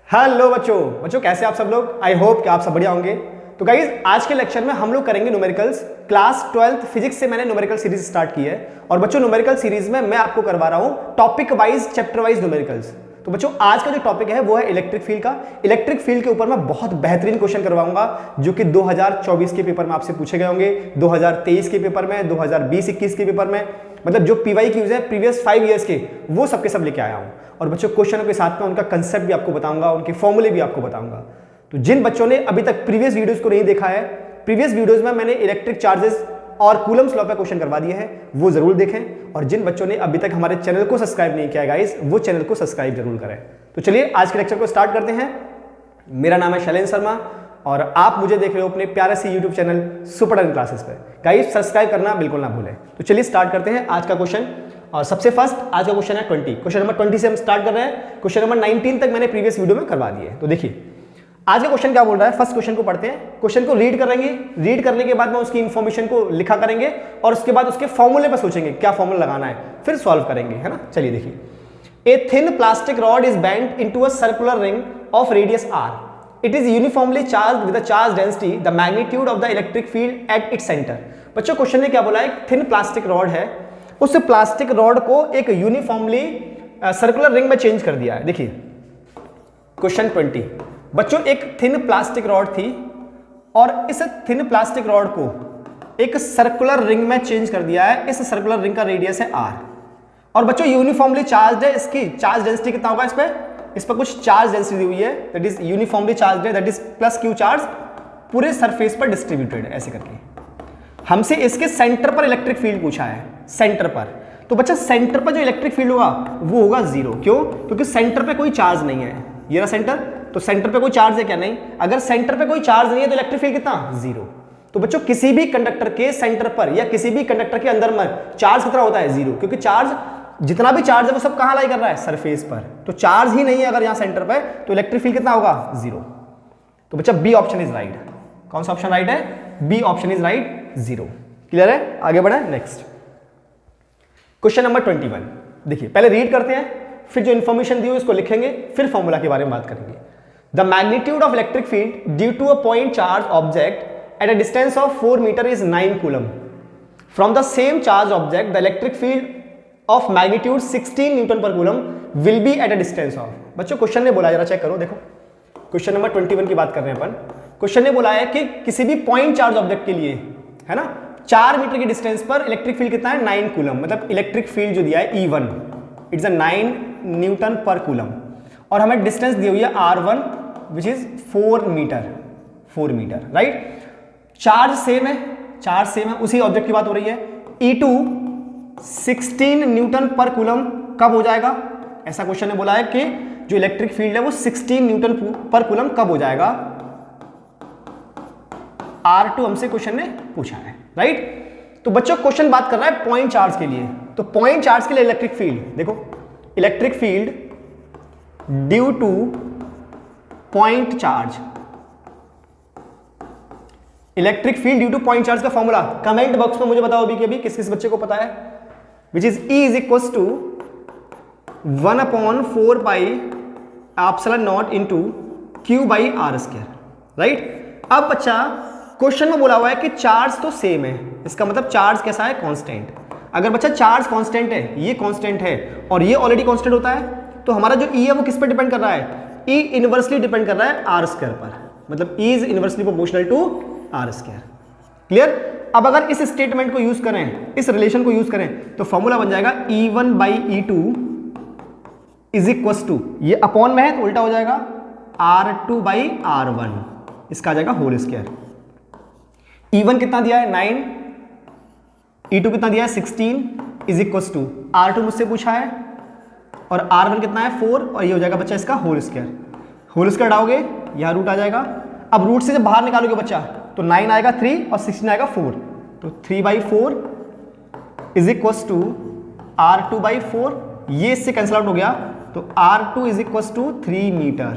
Hello बच्चों कैसे आप सब लोग। आई होप कि आप सब बढ़िया होंगे। तो गाइज आज के लेक्चर में हम लोग करेंगे न्यूमेरिकल्स। क्लास 12th फिजिक्स से मैंने न्यूमेरिकल सीरीज स्टार्ट की है और बच्चों न्यूमेरिकल सीरीज में मैं आपको करवा रहा हूं topic wise chapter wise numericals. तो बच्चों आज का जो टॉपिक है वो है इलेक्ट्रिक फील्ड का। इलेक्ट्रिक फील्ड के ऊपर मैं बहुत बेहतरीन क्वेश्चन करवाऊंगा जो कि 2024 के पेपर में आपसे पूछे गए होंगे, 2023 के पेपर में, 2020-21 के पेपर में, मतलब जो पीवाई क्यूज है प्रीवियस 5 इयर्स के वो सबके सब लेके आया हूं। और बच्चों क्वेश्चनों के साथ में उनका कंसेप्ट भी आपको बताऊंगा, उनके फॉर्मूले भी आपको बताऊंगा। तो जिन बच्चों ने अभी तक प्रीवियस वीडियोस को नहीं देखा है, प्रीवियस वीडियोस में मैंने इलेक्ट्रिक चार्जेस और कूलम्स लॉ पे क्वेश्चन करवा दिए हैं, वो जरूर देखें। और जिन बच्चों ने अभी तक हमारे चैनल को सब्सक्राइब नहीं किया है गाइस, वो चैनल को सब्सक्राइब जरूर करें। तो चलिए आज के लेक्चर को स्टार्ट करते हैं। मेरा नाम है शैलेंद्र शर्मा और आप मुझे देख रहे हो अपने प्यारे से YouTube channel super ton classes पे। गाइस सब्सक्राइब करना बिल्कुल ना भूलें। तो चलिए स्टार्ट करते हैं आज का क्वेश्चन। और सबसे फर्स्ट आज का क्वेश्चन है 20। क्वेश्चन नंबर 20 से हम स्टार्ट कर रहे हैं। क्वेश्चन नंबर 19 तक मैंने प्रीवियस वीडियो में करवा दिए। तो देखिए आज का क्वेश्चन क्या बोल रहा है। फर्स्ट क्वेश्चन को पढ़ते हैं। क्वेश्चन को रीड करेंगे, रीड करने के बाद में उसकी इंफॉर्मेशन को लिखा करेंगे और उसके बाद उसके फॉर्मूले पर सोचेंगे क्या फॉर्मूला लगाना है, फिर सॉल्व करेंगे, है ना। चलिए देखिए, a thin plastic rod is bent into a circular ring of radius r. It is uniformly charged with a charge density, the magnitude of the electric field at its center. बच्चों question ने क्या बोला है, thin plastic rod है, उस plastic rod को एक uniformly circular ring में चेंज कर दिया है। देखिए क्वेश्चन 20 बच्चों, एक थिन प्लास्टिक रॉड थी और इस थिन प्लास्टिक रॉड को एक सर्कुलर रिंग में चेंज कर दिया है। इस सर्कुलर रिंग का रेडियस है r और बच्चों यूनिफॉर्मली चार्ज है। इसकी चार्ज डेंसिटी कितना होगा, इस पर कुछ चार्ज डेंसिटी दी हुई है, दैट इज यूनिफॉर्मली चार्ज है, that is plus Q charge पूरे सरफेस पर डिस्ट्रीब्यूटेड है। ऐसे करके हमसे इसके सेंटर पर इलेक्ट्रिक फील्ड पूछा है, सेंटर पर। तो बच्चा सेंटर पर जो इलेक्ट्रिक फील्ड होगा वो होगा 0। क्यों? क्योंकि सेंटर पे कोई चार्ज नहीं है। ये रहा सेंटर, तो सेंटर पे कोई चार्ज है क्या? नहीं। अगर सेंटर पे कोई चार्ज नहीं है तो इलेक्ट्रिक फील्ड कितना? 0। तो बच्चों किसी भी कंडक्टर के सेंटर पर या किसी भी कंडक्टर के अंदर में चार्ज कितना होता है? 0। क्योंकि चार्ज जितना भी चार्ज है वो सब कहां लाई कर रहा है? सरफेस पर। तो चार्ज ही नहीं है अगर यहां सेंटर पर, तो इलेक्ट्रिक फील्ड कितना होगा? 0। तो बच्चा बी ऑप्शन इज राइट। कौन सा ऑप्शन राइट है? B option is right, 0। Clear है? आगे बढ़े नेक्स्ट क्वेश्चन नंबर 21। देखिए पहले रीड करते हैं, फिर जो इंफॉर्मेशन दी हुई उसको लिखेंगे, फिर फॉर्मूला के बारे में बात करेंगे। The magnitude of electric field due to a point charge object at a distance of 4 metre is 9 coulomb. From the same charge object the electric field of magnitude 16 newton per coulomb will be at a distance of. बच्चों question ने बोला, जरा check करो, देखो question number 21 की बात कर रहे हैं अपन। क्वेश्चन ने बोला है कि किसी भी पॉइंट चार्ज ऑब्जेक्ट के लिए, है ना, 4 मीटर की डिस्टेंस पर इलेक्ट्रिक फील्ड कितना है? 9 कूलम। मतलब इलेक्ट्रिक फील्ड जो दिया है E1 it's a 9 newton per coulomb और हमें डिस्टेंस दी हुई है R1 which is 4 metre, right. Charge same है, चार्ज सेम है, उसी ऑब्जेक्ट की बात हो रही है। E2 16 न्यूटन पर कूलम कब हो जाएगा? ऐसा क्वेश्चन ने बोला है कि जो इलेक्ट्रिक फील्ड है वो 16 न्यूटन पर कूलम कब हो जाएगा? R2 हमसे क्वेश्चन ने पूछा है, राइट। तो बच्चों क्वेश्चन बात कर रहा है पॉइंट चार्ज के लिए। तो पॉइंट चार्ज के लिए इलेक्ट्रिक फील्ड देखो, electric field due to point charge, electric field due to point charge का फॉर्मूला कमेंट बॉक्स में मुझे बताओ अभी के अभी किस किस बच्चे को पता है। Which is E is equal to 1/4 pi epsilon naught into Q by R square, right. अब बच्चा क्वेश्चन में बोला हुआ है कि चार्ज तो सेम है, इसका मतलब चार्ज कैसा है? कांस्टेंट। अगर बच्चा चार्ज कांस्टेंट है, ये कांस्टेंट है और ये ऑलरेडी कांस्टेंट होता है, तो हमारा जो E है वो किस पर डिपेंड कर रहा है? E इनवर्सली डिपेंड कर रहा है R स्क्वायर पर, मतलब E is inversely proportional to R square. Clear? अब अगर इस स्टेटमेंट को यूज करें, इस रिलेशन को यूज करें, तो फॉर्मूला बन जाएगा E1 by E2 is equal to, ये अपॉन में है तो उल्टा हो जाएगा, R2 बाई R1, इसका आ जाएगा होल स्क्वायर। E1 कितना दिया है? 9, E2 कितना दिया है? 16 इज इक्वल टू R2 मुझसे पूछा है और R1 कितना है? 4 और ये हो जाएगा बच्चा इसका होल स्क्वायर। होल स्क्वायर डालोगे यहाँ रूट आ जाएगा। अब रूट से जब बाहर निकालोगे बच्चा तो 9 आएगा 3 और 16 आएगा 4, तो 3/4 is equal to R2 by 4। ये इससे कैंसिल आउट हो गया तो R2 is equal to 3 metre.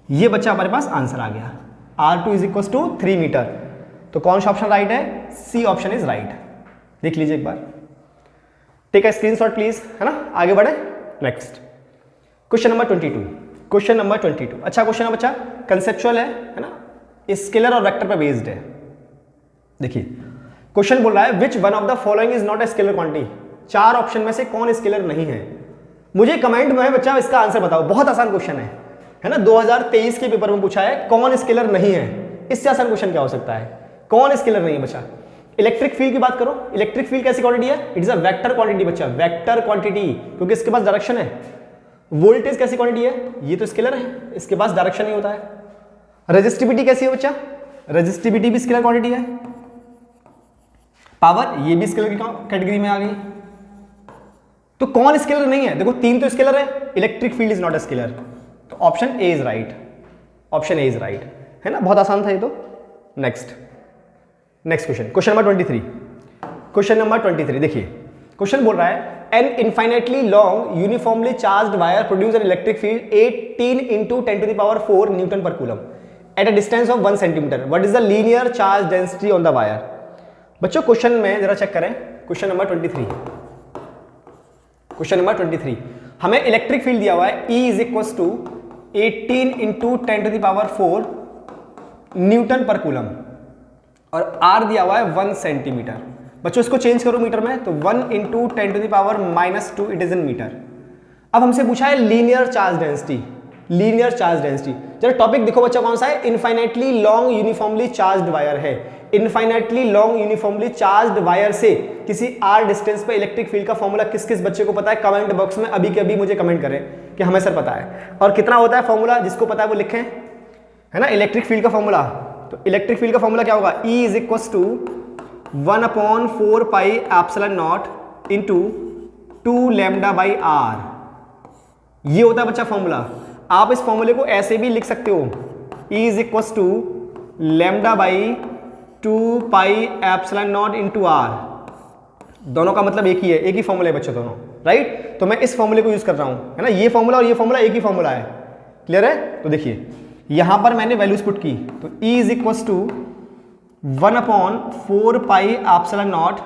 ये बच्चा हमारे पास आंसर आ गया, R2 is equal to 3 metre. तो कौन सा ऑप्शन राइट है? C option is right. देख लीजिए एक बार, टेक अ स्क्रीनशॉट प्लीज, है ना। आगे बढ़े next question number 22। Question number 22। अच्छा क्वेश्चन है बच्चा, कंसेप्चुअल है ना, स्केलर और वेक्टर पे बेस्ड है। देखिए क्वेश्चन बोल रहा है which one of the following is not a scalar quantity, 4 option में से कौन स्केलर नहीं है। मुझे कमेंट में बच्चा इसका आंसर बताओ, बहुत आसान क्वेश्चन है ना, 2023 के पेपर में पूछा है कौन स्केलर नहीं है। इससे आसान क्वेश्चन क्या हो सकता है, कौन स्केलर नहीं है बच्चा। इलेक्ट्रिक फील्ड की बात करो, इलेक्ट्रिक फील्ड कैसी क्वांटिटी है, it is a vector quantity बच्चा, वेक्टर क्वांटिटी, क्योंकि इसके पास डायरेक्शन है। वोल्टेज कैसी क्वांटिटी है, ये तो स्केलर है, इसके पास डायरेक्शन नहीं होता है। रेजिस्टिविटी कैसी है बच्चा, रेजिस्टिविटी भी स्केलर क्वांटिटी है। पावर, ये भी स्केलर की कैटेगरी में आ गई। तो कौन स्केलर नहीं है, देखो 3 तो स्केलर है, electric field is not a scalar, तो option a is right, option a is right, है ना, बहुत आसान था ये तो। Next question, question number 23। Question number 23 देखिए, क्वेश्चन बोल रहा है an infinitely long uniformly charged wire produce an electric field 18 × 10⁴ newton per coulomb at a distance of 1 centimetre, what is the linear charge density on the wire. बच्चों question में जरा check करें, question number 23, question number 23 हमें electric field दिया हुआ है E is equal to 18 × 10⁴ newton per coulomb और R दिया हुआ है 1 सेंटीमीटर। बच्चों इसको चेंज करो मीटर में, तो 1 × 10⁻⁻2 इट इज इन मीटर। अब हमसे पूछा है linear charge density, linear charge density. जरा टॉपिक देखो बच्चा कौन सा है, infinitely long uniformly charged wire है। Infinitely long uniformly charged wire से किसी r डिस्टेंस पे इलेक्ट्रिक फील्ड का फॉर्मूला किस किस बच्चे को पता है, कमेंट बॉक्स में अभी के अभी मुझे कमेंट करें कि हमें सर पता है। और कितना होता है फॉर्मूला, जिसको पता है वो लिखें, है ना। इलेक्ट्रिक फील्ड का फॉर्मूला, तो इलेक्ट्रिक फील्ड का फॉर्मूला क्या होगा, E is equal to 1/4 pi epsilon naught into 2 λ/r, ये होता है बच्चा फॉर्मूला। आप इस फॉर्मूले को ऐसे भी लिख सकते हो, E is equal to λ/2 pi epsilon naught into r, दोनों का मतलब एक ही है, एक ही फॉर्मूला है बच्चों दोनों, राइट। तो मैं इस फॉर्मूले को यूज कर रहा हूं, है ना, ये फॉर्मूला और ये फॉर्मूला एक ही फॉर्मूला है, क्लियर है। तो देखिए यहां पर मैंने वैल्यूज पुट की, तो E is equal to 1/4 pi epsilon naught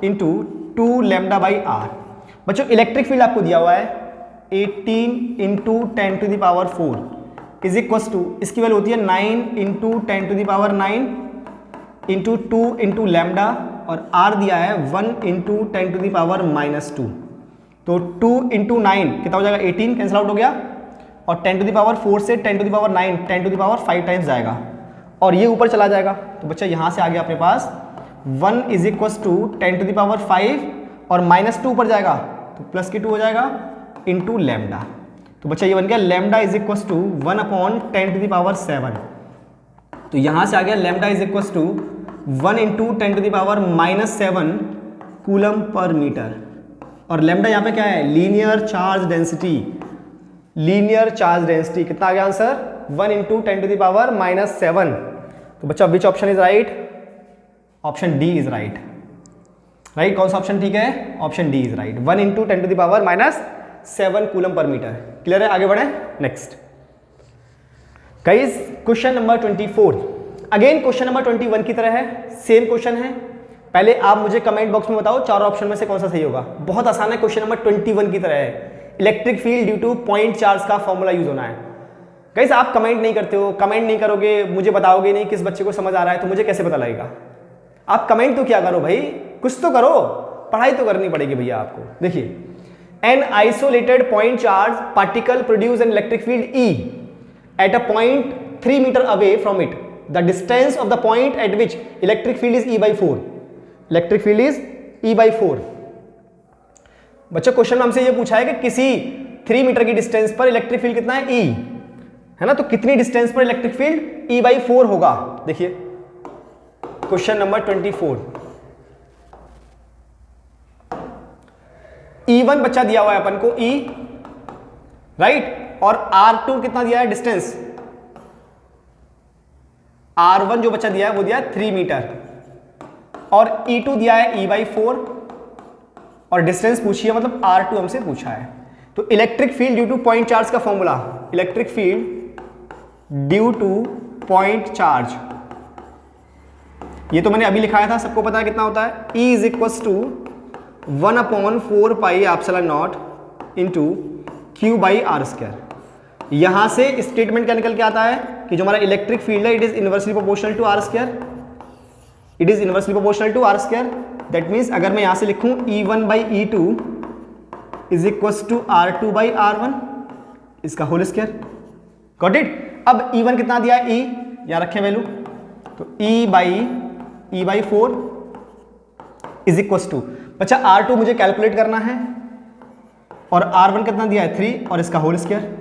into 2 λ/r। बच्चों इलेक्ट्रिक फील्ड आपको दिया हुआ है 18 × 10⁴ इज इक्वल टू, इसकी वैल्यू होती है 9 × 10⁹ इंटू 2 × लैम्डा, और r दिया है 1 × 10⁻⁻2। तो 2 × 9 कितना हो जाएगा, 18, कैंसिल आउट हो गया, और 10⁴ से 10⁹ 10⁵ टाइम्स जाएगा, और ये ऊपर चला जाएगा। तो बच्चा यहाँ से आ गया अपने पास 1 इज इक्वल टू 10⁵ और -2 ऊपर जाएगा तो प्लस की 2 हो जाएगा इंटू लैम्डा। तो बच्चा ये बन गया लैम्डा इज इक्वल टू 1/10⁷। तो यहाँ से आ गया lambda is equal to 1 × 10⁻⁻7 coulomb per metre. और लैम्डा यहाँ पे क्या है, linear charge density, linear charge density. कितना आ गया आंसर, 1 × 10⁻⁻7। तो बच्चा which option is right, option D is right, right. कौन सा ऑप्शन ठीक है, option D is right, 1 × 10⁻⁻7 coulomb per metre. Clear है, आगे बढ़े next. Guys question number 24 again question number 21 की तरह है, सेम क्वेश्चन है। पहले आप मुझे कमेंट बॉक्स में बताओ 4 ऑप्शन में से कौन सा सही होगा। बहुत आसान है, क्वेश्चन नंबर 21 की तरह है। Electric field due to point charge का फॉर्मूला यूज होना है। गाइस आप कमेंट नहीं करते हो, कमेंट नहीं करोगे, मुझे बताओगे नहीं किस बच्चे को समझ आ रहा है, तो मुझे कैसे पता लगेगा। आप कमेंट तो क्या करो भाई, कुछ तो करो, पढ़ाई तो करनी पड़ेगी भैया आपको। देखिए an isolated point charge particle produce an electric field E at a point 3 meter away from it. The distance of the point at which electric field is E/4. Electric field is E/4. बच्चों question में हमसे ये पूछा है कि किसी 3 metre की distance पर इलेक्ट्रिक फील्ड कितना है, E, है ना। तो कितनी डिस्टेंस पर इलेक्ट्रिक फील्ड E/4 होगा। देखिए क्वेश्चन नंबर 24, E1 बच्चा दिया हुआ है अपन को E, राइट, और R2 कितना दिया है डिस्टेंस, R1 जो बच्चा दिया है वो दिया है 3 मीटर, और E2 दिया है E/4, और डिस्टेंस पूछी है मतलब R2 हमसे पूछा है। तो electric field due to point charge का formula, electric field due to point charge, ये तो मैंने अभी लिखाया था, सबको पता है कितना होता है, E is equal to 1/4 pi epsilon naught into Q/r²। यहां से स्टेटमेंट क्या निकल के आता है कि जो हमारा इलेक्ट्रिक फील्ड है it is inversely proportional to R square, it is inversely proportional to R square. That means अगर मैं यहां से लिखूं E1 by E2 is equal to R2 by R1 इसका होल स्क्वायर। Got it. अब E1 कितना दिया है, E यहां रखें वैल्यू, तो E by 4 is equal to, बच्चा R2 मुझे कैलकुलेट करना है और R1 कितना दिया है 3 और इसका होल स्क्वायर।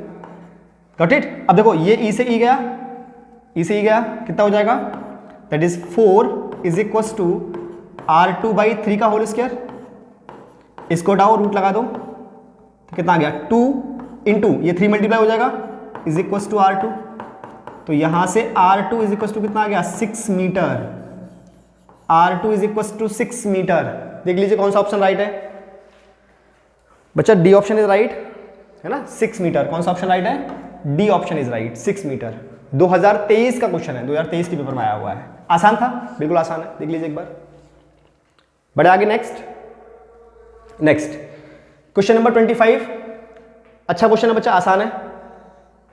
Got it. अब देखो ये E से E गया, E से E गया कितना हो जाएगा, that is 4 is equal to R2 by 3 का होल स्क्वायर। इसको हटाओ, रूट लगा दो, तो कितना आ गया 2 इंटू ये 3 मल्टीप्लाई हो जाएगा इज इक्वल टू R2। तो यहां से R2 इज इक्वल टू कितना आ गया 6 metre, R2 is equal to 6 metre. देख लीजिए कौन सा ऑप्शन राइट है बच्चा, डी ऑप्शन इज राइट है ना, 6 मीटर। कौन सा ऑप्शन राइट है, D option is right, 6 metre. 2023 का क्वेश्चन है, 2023 के पेपर में आया हुआ है। आसान था, बिल्कुल आसान है, देख लीजिए एक बार। बढ़े आगे, नेक्स्ट क्वेश्चन नंबर 25। अच्छा क्वेश्चन है बच्चा, आसान है।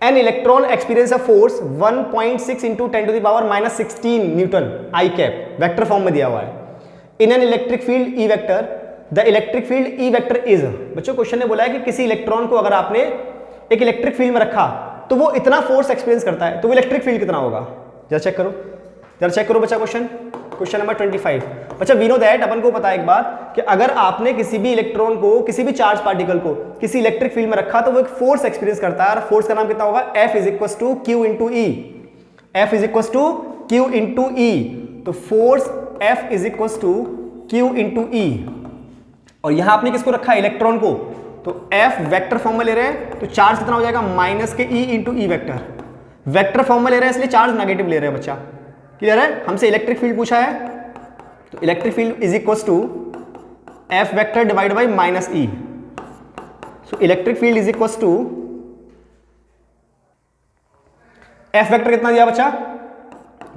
An electron experience a force 1.6 into 10 to the power -16 newton I cap, vector form में दिया हुआ है। In an electric field E vector the electric field E vector is. बच्चों क्वेश्चन ने बोला है कि किसी इलेक्ट्रॉन को अगर आपने एक इलेक्ट्रिक फील्ड में रखा तो वो इतना फोर्स एक्सपीरियंस करता है, तो वो इलेक्ट्रिक फील्ड कितना होगा, जरा चेक करो बच्चा। Question number 25। बच्चा वी नो दैट, अपन को पता है एक बात कि अगर आपने किसी भी इलेक्ट्रॉन को, किसी भी चार्ज पार्टिकल को किसी इलेक्ट्रिक फील्ड में रखा तो वो एक फोर्स एक्सपीरियंस करता है, और फोर्स का नाम कितना होगा, F is equal to Q into e. F is equal to Q into e. तो force F is equal to Q into e. और यहां आपने किसको रखा है, इलेक्ट्रॉन को, तो F वेक्टर फॉर्म में ले रहे हैं, तो चार्ज कितना हो जाएगा माइनस के E into E vector. Vector form में ले रहे हैं इसलिए चार्ज नेगेटिव ले रहे हैं बच्चा। क्लियर है। हमसे इलेक्ट्रिक फील्ड पूछा है, तो electric field is equal to F vector divide by minus E। So electric field is equal to F vector कितना दिया बच्चा,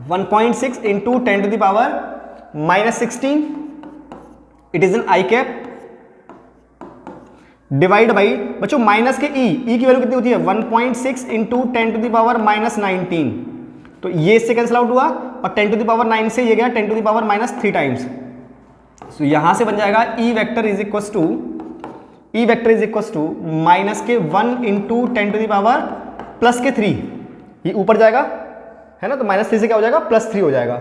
1.6 into 10 to the power -16, it is N I cap, divide by बच्चों minus के E की value कितनी होती है 1.6 into 10 to the power -19। तो ये इससे कैंसिल आउट हुआ और 10 टू द पावर 9 से ये गया 10 to the power -3 times. So यहां से बन जाएगा E vector is equal to minus के 1 into 10 to the power plus के 3, ये ऊपर जाएगा है ना, तो -3 से क्या हो जाएगा +3 हो जाएगा,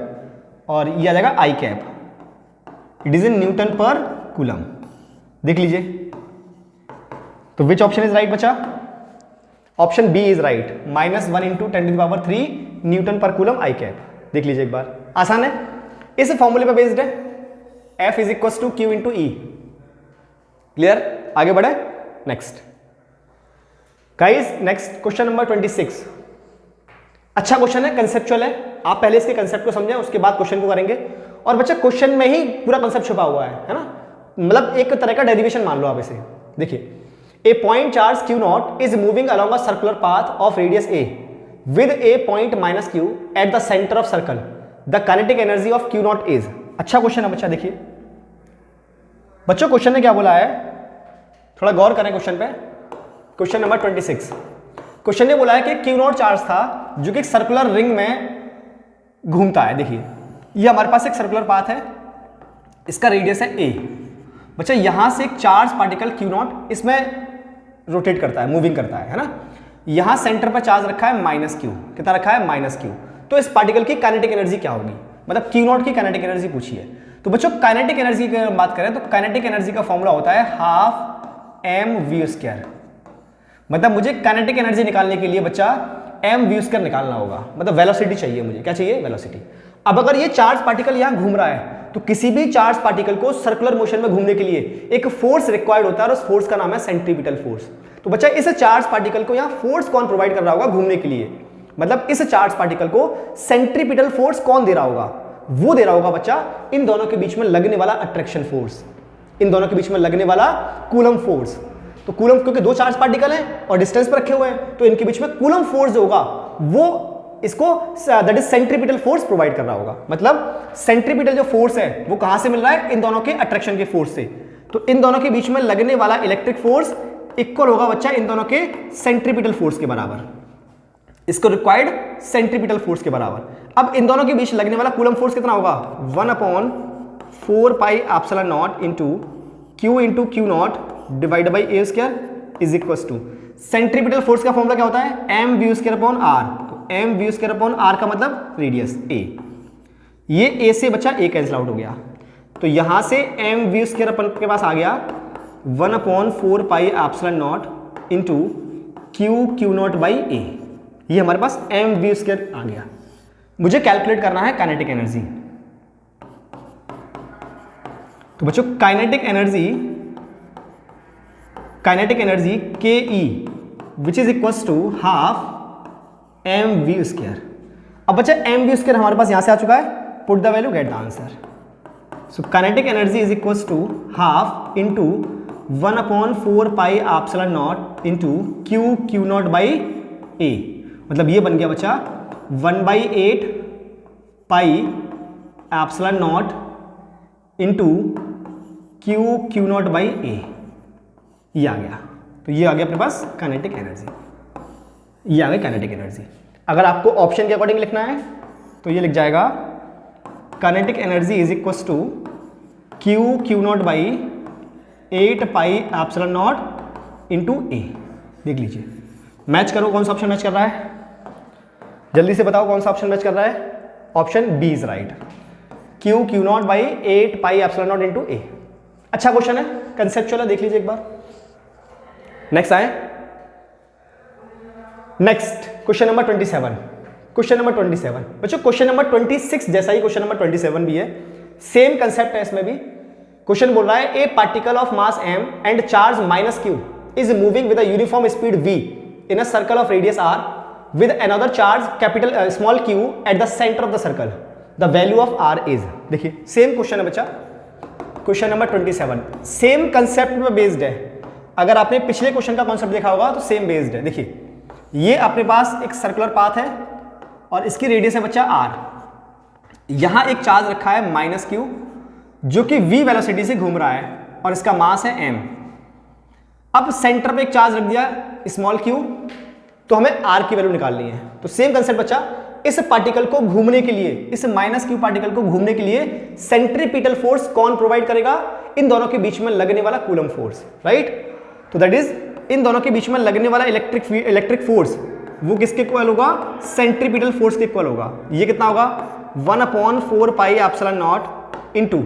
और ये आ जाएगा i cap. It is in newton per coulomb. देख लीजिए, तो विच ऑप्शन इज राइट बच्चा, option B is right, -1 into 10 to the power 3 newton per coulomb i cap. देख लीजिए एक बार, आसान है, इस फॉर्मूले पर बेस्ड है, F is equal to Q into E. Clear. आगे बढ़े, next guys, next question number 26। अच्छा क्वेश्चन है, कंसेप्चुअल है, आप पहले इसके कंसेप्ट को समझें उसके बाद क्वेश्चन को करेंगे। और बच्चा क्वेश्चन में ही पूरा कंसेप्ट छुपा हुआ है ना, मतलब एक तरह का डेरिवेशन मान लो आप इसे। देखिए, a point charge q naught is moving along a circular path of radius a with a point minus q at the center of circle. The kinetic energy of q naught is। अच्छा question है बच्चा। देखिए बच्चों, question ने क्या बोला है, थोड़ा गौर करें क्वेश्चन पे। क्वेश्चन नंबर 26, क्वेश्चन ने बोला है कि q naught चार्ज था जो कि एक सर्कुलर रिंग में घूमता है। देखिए, ये हमारे पास एक सर्कुलर पाथ है, इसका रेडियस है a। बच्चा यहां से एक चार्ज पार्टिकल q naught इसमें रोटेट करता है, मूविंग करता है ना। यहां सेंटर पर चार्ज रखा है -q, कितना रखा है -q। तो इस पार्टिकल की काइनेटिक एनर्जी क्या होगी, मतलब q naught की काइनेटिक एनर्जी पूछी है। तो बच्चों काइनेटिक एनर्जी की अगर बात करें तो काइनेटिक एनर्जी का फॉर्मूला होता है 12mv²। मतलब मुझे काइनेटिक एनर्जी निकालने के लिए बच्चा mv² निकालना होगा, मतलब वेलोसिटी चाहिए मुझे। क्या चाहिए, वेलोसिटी। अब अगर ये चार्ज पार्टिकल यहां घूम रहा है तो किसी भी चार्ज पार्टिकल को सर्कुलर मोशन में घूमने के लिए एक फोर्स रिक्वायर्ड होता है, और उस फोर्स का नाम है सेंट्रीपिटल फोर्स। तो बच्चा इस चार्ज पार्टिकल को यहां फोर्स कौन प्रोवाइड कर रहा होगा घूमने के लिए, मतलब इस चार्ज पार्टिकल को सेंट्रीपिटल फोर्स कौन दे रहा होगा, वो दे रहा होगा बच्चा इन दोनों के बीच में लगने वाला अट्रैक्शन फोर्स, इन दोनों के बीच में लगने वाला कूलम फोर्स। तो कूलम, क्योंकि दो चार्ज पार्टिकल हैं और डिस्टेंस पर रखे हुए हैं, तो इनके बीच में कूलम फोर्स जो होगा वो इसको that is centripetal force provide कर रहा होगा। मतलब सेंट्रीपिटल जो फोर्स है वो कहां से मिल रहा है, इन दोनों के अट्रैक्शन के फोर्स से। तो इन दोनों के बीच में लगने वाला इलेक्ट्रिक फोर्स इक्वल होगा बच्चा इन दोनों के सेंट्रीपिटल फोर्स के बराबर, इसको रिक्वायर्ड सेंट्रीपिटल फोर्स के बराबर। अब इन दोनों के बीच लगने वाला कूलम फोर्स कितना होगा, 1/4πε0 into q naught divide by a square is equal to centripetal force का फॉर्मूला क्या होता है, m v square upon r. तो m v square upon r का मतलब रेडियस ए, ये ए से बच्चा ए कैंसिल आउट हो गया, तो यहां से एम वी स्क्वायर अपन के पास आ गया 1/4πε0 into q naught by a, ये हमारे पास एम वी स्क्वायर आ गया। मुझे कैलकुलेट करना है काइनेटिक एनर्जी। तो बच्चों kinetic energy k e which is equal to half m v square. अब बच्चा एम वी स्क्वायर हमारे पास यहां से आ चुका है, put the value get the answer. So kinetic energy is equal to half into 1/4πε0 into q naught by a, मतलब ये बन गया बच्चा 1/8πε0 into q naught by a, ये आ गया। तो ये आ गया अपने पास काइनेटिक एनर्जी, ये आ गई काइनेटिक एनर्जी। अगर आपको ऑप्शन के अकॉर्डिंग लिखना है तो ये लिख जाएगा kinetic energy is equal to q naught by 8πε0 into a. देख लीजिए, मैच करो कौन सा ऑप्शन मैच कर रहा है, जल्दी से बताओ कौन सा ऑप्शन मैच कर रहा है। Option B is right, q naught by 8πε0 into a. अच्छा क्वेश्चन है, कंसेप्चुअल है, देख लीजिए एक बार। नेक्स्ट आए, next question number 27। Question number 27 बच्चों क्वेश्चन नंबर 26 जैसा ही क्वेश्चन नंबर 27 भी है, सेम कंसेप्ट है इसमें भी। क्वेश्चन बोल रहा है ए particle of mass m and charge -q is moving with a uniform speed v in a circle of radius r with another charge capital small q at the center of the circle, the value of r is। देखिए same question है बच्चा, question number 27 same concept में based है। अगर आपने पिछले question का concept देखा होगा तो सेम बेस्ड है। देखिए ये अपने पास एक सर्कुलर पाथ है और इसकी रेडियस है बच्चा r, यहां एक चार्ज रखा है -q जो कि v वेलोसिटी से घूम रहा है और इसका मास है m। अब सेंटर पे एक चार्ज रख दिया स्मॉल q, तो हमें r की वैल्यू निकालनी है। तो सेम कंसेप्ट बच्चा, इस पार्टिकल को घूमने के लिए, इस -q पार्टिकल को घूमने के लिए सेंट्रीपिटल फोर्स कौन प्रोवाइड करेगा, इन दोनों के बीच में लगने वाला कूलम फोर्स, राइट। तो दैट इज इन दोनों के बीच में लगने वाला इलेक्ट्रिक फोर्स वो किसके इक्वल होगा, सेंट्रीपिटल फोर्स के इक्वल होगा। ये कितना होगा 1/4πε0 into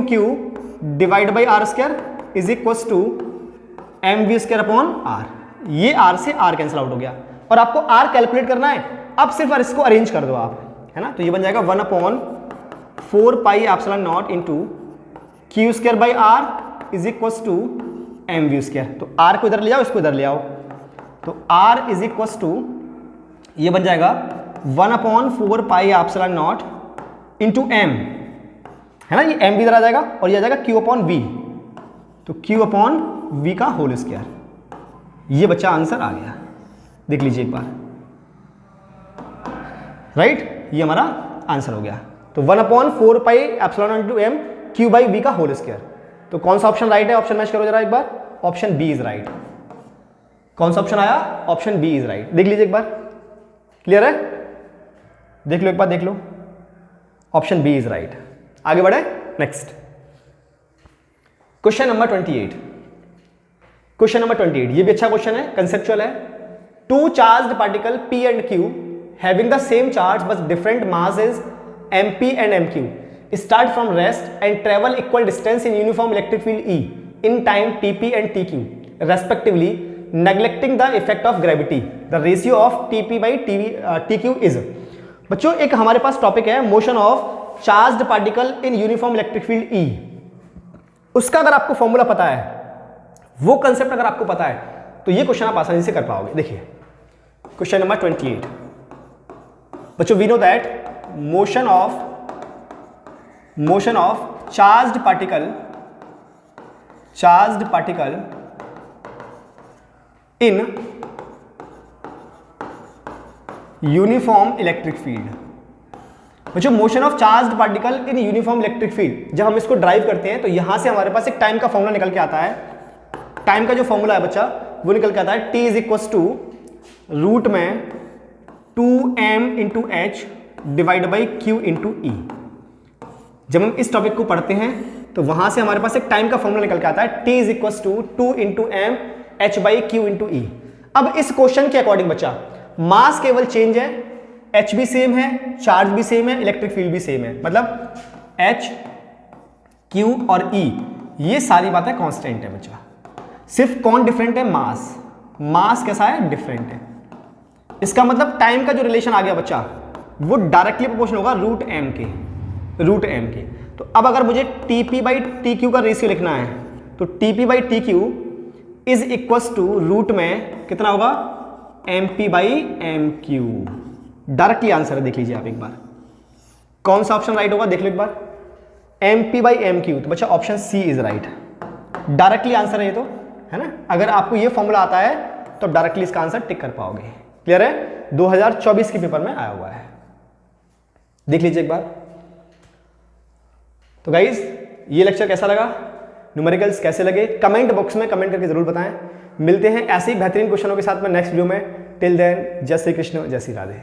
q divide by r square is equal to m v square upon r. ये r से r कैंसिल आउट हो गया और आपको r कैलकुलेट करना है। अब सिर्फ इसको अरेंज कर दो आप, है ना। तो ये बन जाएगा 1/4πε0 into q square by r is equal to m v square. तो r को इधर ले आओ, इसको इधर ले आओ, तो r इज इक्वल टू ये बन जाएगा 1/4πε0 इंटू m, है ना। ये m भी इधर आ जाएगा और ये आ जाएगा q अपॉन v, तो q अपॉन v का होल स्क्वायर। ये बच्चा आंसर आ गया, देख लीजिए एक बार, राइट। ये हमारा आंसर हो गया। तो 1/4πε into m q by v का होल स्क्वायर। तो कौन सा ऑप्शन राइट है, ऑप्शन मैच करो जरा एक बार। Option B is right. कौन सा ऑप्शन आया, ऑप्शन बी इज राइट। देख लीजिए एक बार, क्लियर है, देख लो एक बार, देख लो, ऑप्शन बी इज राइट। आगे बढ़े, next question number 28। Question number 28 ये भी अच्छा क्वेश्चन है, कंसेप्चुअल है। Two charged particle p and q having the same charge but different mass is mp and mq start from rest and travel equal distance in uniform electric field E in time tp and tq respectively neglecting the effect of gravity. The ratio of tp by tq is. बच्चों एक हमारे पास topic है motion of charged particle in uniform electric field E। उसका अगर आपको formula पता है, वो कंसेप्ट अगर आपको पता है, तो ये क्वेश्चन आप आसानी से कर पाओगे। देखिए क्वेश्चन नंबर 28 बच्चों, we know that motion of charged particle in uniform electric field. बच्चों motion of charged particle in uniform electric field, जब हम इसको ड्राइव करते हैं तो यहां से हमारे पास एक टाइम का फॉर्मूला निकल के आता है टाइम का जो फॉर्मूला है बच्चा वो निकल के आता है t is equal to root में 2m into h divide by q into e. जब हम इस टॉपिक को पढ़ते हैं तो वहां से हमारे पास एक टाइम का फॉर्मूला निकल के आता है t is equal to 2 into m h by q into e. अब इस क्वेश्चन के अकॉर्डिंग बच्चा मास केवल चेंज है, एच भी सेम है, चार्ज भी सेम है, इलेक्ट्रिक फील्ड भी सेम है, मतलब एच क्यू और ई ये सारी बातें कांस्टेंट है बच्चा। सिर्फ कौन डिफरेंट है? मास। मास कैसा है? डिफरेंट है। इसका मतलब टाइम का जो रिलेशन आ गया बच्चा वो डायरेक्टली प्रोपोर्शनल होगा रूट एम के। तो अब अगर मुझे टीपी बाई टी क्यू का रेशियो लिखना है तो T P by T Q is equals to root में कितना होगा? M P by M Q. Directly answer है, देख लीजिए आप एक बार कौन सा ऑप्शन राइट होगा, देख लो एक बार। M P by M q, तो बच्चा option c is right. Directly answer है ये तो, है ना। अगर आपको ये फॉर्मूला आता है तो डायरेक्टली इसका आंसर टिक कर पाओगे। क्लियर है? 2024 के पेपर में आया हुआ है, देख लीजिए एक बार। तो गाइज ये लेक्चर कैसा लगा, न्यूमेरिकल्स कैसे लगे, कमेंट बॉक्स में कमेंट करके जरूर बताएं। मिलते हैं ऐसे ही बेहतरीन क्वेश्चनों के साथ में नेक्स्ट वीडियो में। टिल देन जय श्री कृष्ण, जय श्री राधे।